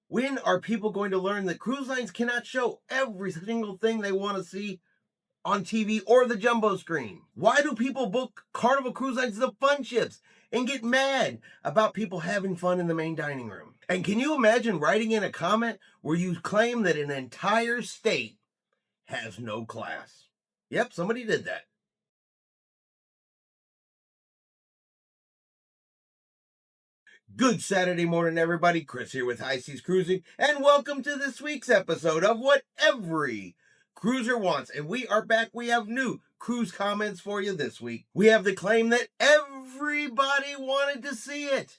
When are people going to learn that cruise lines cannot show every single thing they want to see on TV or the jumbo screen? Why do people book Carnival Cruise Lines the fun ships and get mad about people having fun in the main dining room? And can you imagine writing in a comment where you claim that an entire state has no class? Yep, somebody did that. Good Saturday morning, everybody. Chris here with High Seas Cruising, and welcome to this week's episode of What Every Cruiser Wants. And we are back. We have new cruise comments for you this week. We have the claim that everybody wanted to see it.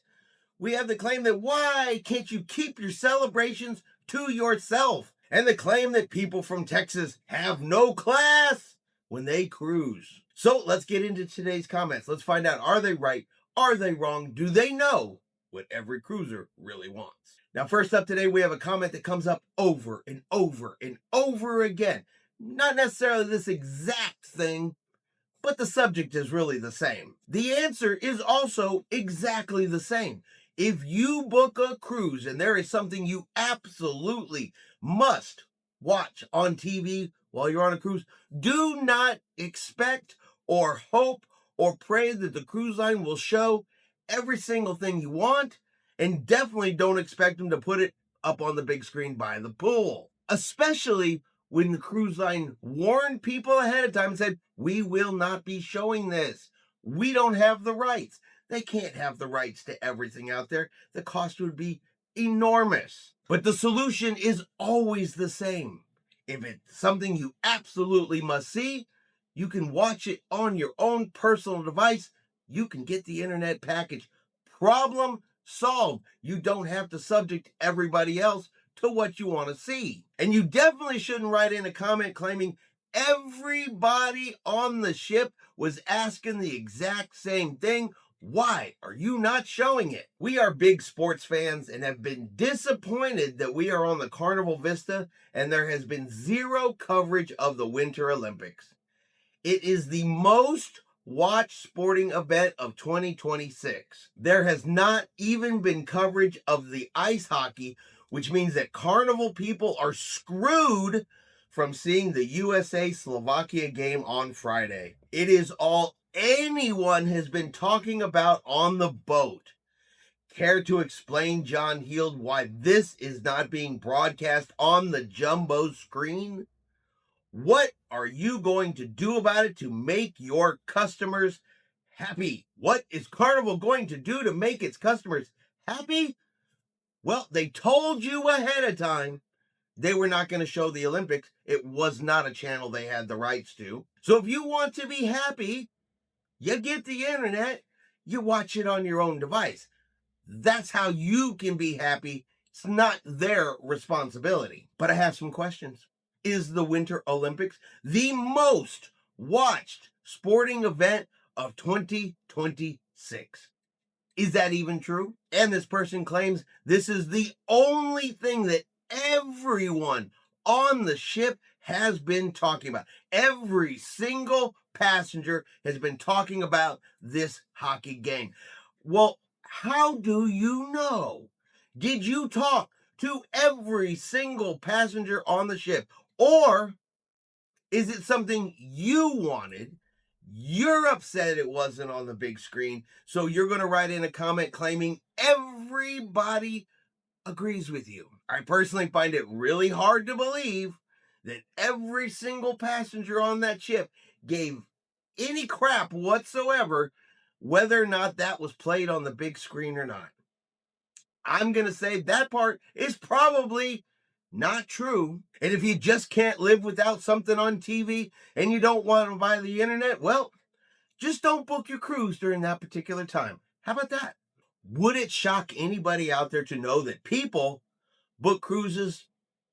We have the claim that why can't you keep your celebrations to yourself? And the claim that people from Texas have no class when they cruise. So let's get into today's comments. Let's find out, are they right? Are they wrong? Do they know what every cruiser really wants? Now, first up today, we have a comment that comes up over and over and over again. Not necessarily this exact thing, but the subject is really the same. The answer is also exactly the same. If you book a cruise and there is something you absolutely must watch on TV while you're on a cruise, do not expect or hope or pray that the cruise line will show every single thing you want, and definitely don't expect them to put it up on the big screen by the pool. Especially when the cruise line warned people ahead of time and said, we will not be showing this. We don't have the rights. They can't have the rights to everything out there. The cost would be enormous. But the solution is always the same. If it's something you absolutely must see, you can watch it on your own personal device. You can get the internet package. Problem solved. You don't have to subject everybody else to what you want to see. And you definitely shouldn't write in a comment claiming everybody on the ship was asking the exact same thing. Why are you not showing it? We are big sports fans and have been disappointed that we are on the Carnival Vista and there has been zero coverage of the Winter Olympics. It is the most watched sporting event of 2026. There has not even been coverage of the ice hockey, which means that Carnival people are screwed from seeing the USA-Slovakia game on Friday. It is all anyone has been talking about on the boat. Care to explain, John Heald, why this is not being broadcast on the jumbo screen? What are you going to do about it to make your customers happy? What is Carnival going to do to make its customers happy? Well, they told you ahead of time they were not going to show the Olympics. It was not a channel they had the rights to. So if you want to be happy, you get the internet, you watch it on your own device. That's how you can be happy. It's not their responsibility. But I have some questions. Is the Winter Olympics the most watched sporting event of 2026? Is that even true? And this person claims this is the only thing that everyone on the ship has been talking about. Every single passenger has been talking about this hockey game. Well, how do you know? Did you talk to every single passenger on the ship? Or is it something you wanted? You're upset it wasn't on the big screen, so you're going to write in a comment claiming everybody agrees with you. I personally find it really hard to believe that every single passenger on that ship gave any crap whatsoever whether or not that was played on the big screen or not. I'm going to say that part is probably not true. And if you just can't live without something on TV and you don't want to buy the internet, well, just don't book your cruise during that particular time. How about that? Would it shock anybody out there to know that people book cruises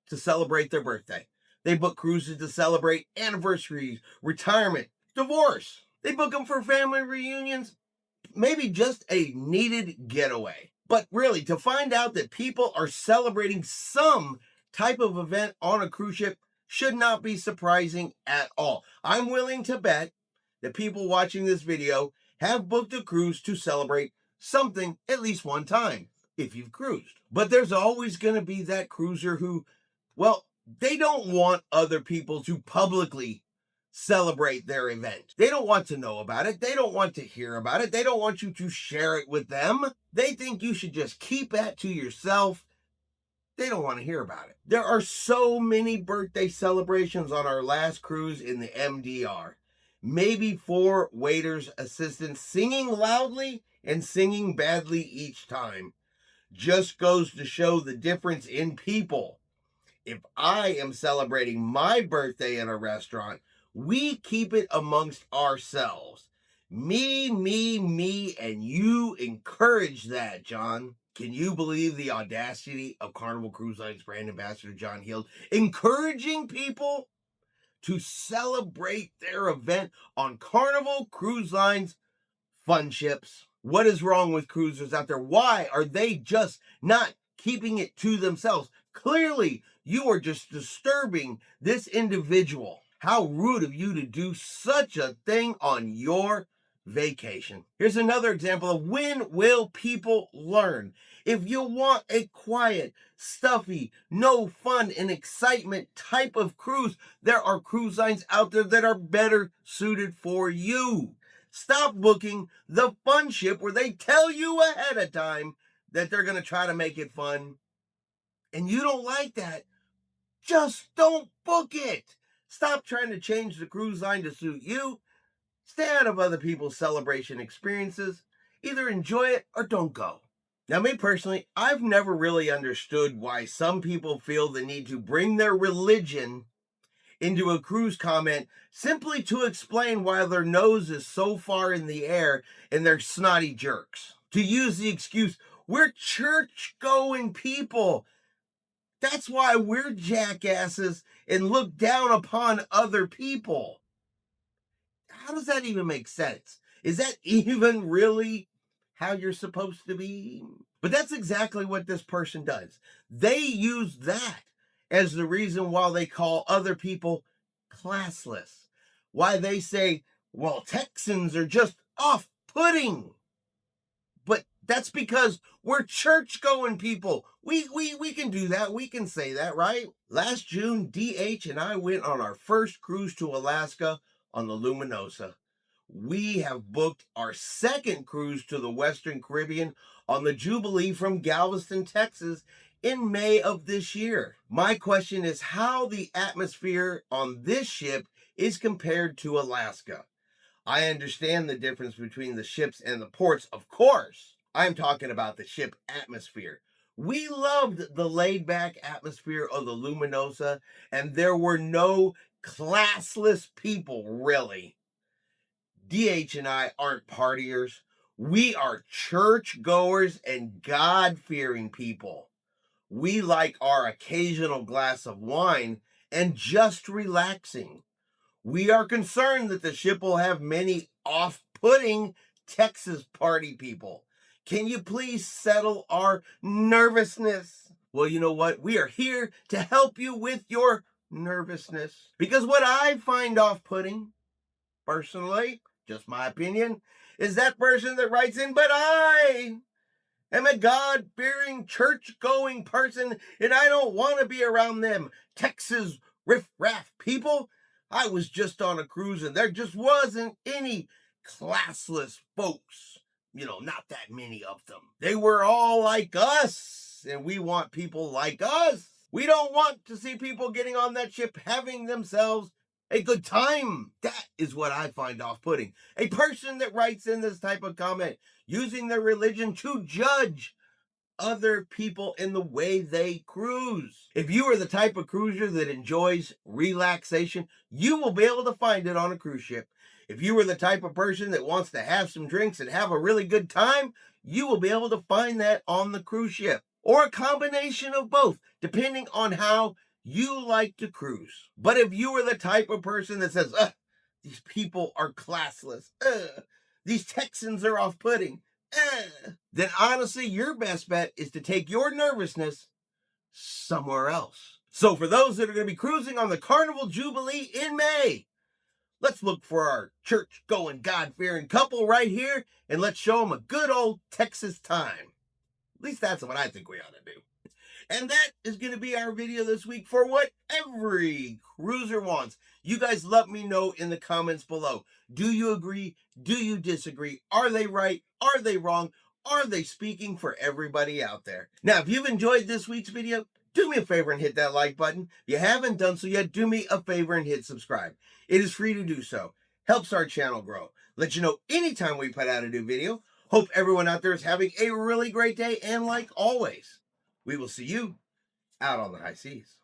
to celebrate their birthday? They book cruises to celebrate anniversaries, retirement, divorce. They book them for family reunions, maybe just a needed getaway. But really, to find out that people are celebrating some type of event on a cruise ship should not be surprising at all. I'm willing to bet that people watching this video have booked a cruise to celebrate something at least one time. if you've cruised. But there's always going to be that cruiser who, well, they don't want other people to publicly celebrate their event. They don't want to know about it. They don't want to hear about it. They don't want you to share it with them. They think you should just keep that to yourself. They don't want to hear about it. There are so many birthday celebrations on our last cruise in the MDR. Maybe 4 waiters, assistants singing loudly and singing badly each time. Just goes to show the difference in people. If I am celebrating my birthday in a restaurant, we keep it amongst ourselves. Me, and you encourage that, John. Can you believe the audacity of Carnival Cruise Line's brand ambassador, John Heald, encouraging people to celebrate their event on Carnival Cruise Line's fun ships? What is wrong with cruisers out there? Why are they just not keeping it to themselves? Clearly, you are just disturbing this individual. How rude of you to do such a thing on your vacation. Here's another example of when will people learn. If you want a quiet, stuffy, no fun and excitement type of cruise, there are cruise lines out there that are better suited for you. Stop booking the fun ship where they tell you ahead of time that they're going to try to make it fun. And you don't like that. Just don't book it. Stop trying to change the cruise line to suit you. Stay out of other people's celebration experiences. Either enjoy it or don't go. Now, me personally, I've never really understood why some people feel the need to bring their religion into a cruise comment simply to explain why their nose is so far in the air and they're snotty jerks. To use the excuse, we're church-going people. That's why we're jackasses and look down upon other people. How does that even make sense? Is that even really how you're supposed to be? But that's exactly what this person does. They use that as the reason why they call other people classless. Why they say, well, Texans are just off-putting. But that's because we're church-going people. We can do that. We can say that, right? Last June, DH and I went on our first cruise to Alaska on the Luminosa. We have booked our second cruise to the Western Caribbean on the Jubilee from Galveston, Texas in May of this year. My question is how the atmosphere on this ship is compared to Alaska. I understand the difference between the ships and the ports, of course. I'm talking about the ship atmosphere. We loved the laid-back atmosphere of the Luminosa, and there were no classless people, really. DH and I aren't partiers. We are church-goers and God-fearing people. We like our occasional glass of wine and just relaxing. We are concerned that the ship will have many off-putting Texas party people. Can you please settle our nervousness? Well, you know what? We are here to help you with your nervousness. Because what I find off-putting, personally, just my opinion, is that person that writes in, but I am a God-fearing, church-going person, and I don't want to be around them Texas riff-raff people. I was just on a cruise, and there just wasn't any classless folks. Not that many of them. They were all like us, and we want people like us. We don't want to see people getting on that ship having themselves a good time. That is what I find off-putting. A person that writes in this type of comment using their religion to judge other people in the way they cruise. If you are the type of cruiser that enjoys relaxation, you will be able to find it on a cruise ship. If you are the type of person that wants to have some drinks and have a really good time, you will be able to find that on the cruise ship. Or a combination of both, depending on how you like to cruise. But if you are the type of person that says, these people are classless, these Texans are off-putting, then honestly, your best bet is to take your nervousness somewhere else. So for those that are going to be cruising on the Carnival Jubilee in May, let's look for our church-going, God-fearing couple right here, and let's show them a good old Texas time. At least that's what I think we ought to do. And that is going to be our video this week for what every cruiser wants. You guys let me know in the comments below. Do you agree? Do you disagree? Are they right? Are they wrong? Are they speaking for everybody out there? Now, if you've enjoyed this week's video, do me a favor and hit that like button. If you haven't done so yet, do me a favor and hit subscribe. It is free to do so. Helps our channel grow. Let you know anytime we put out a new video. Hope everyone out there is having a really great day. And like always, we will see you out on the high seas.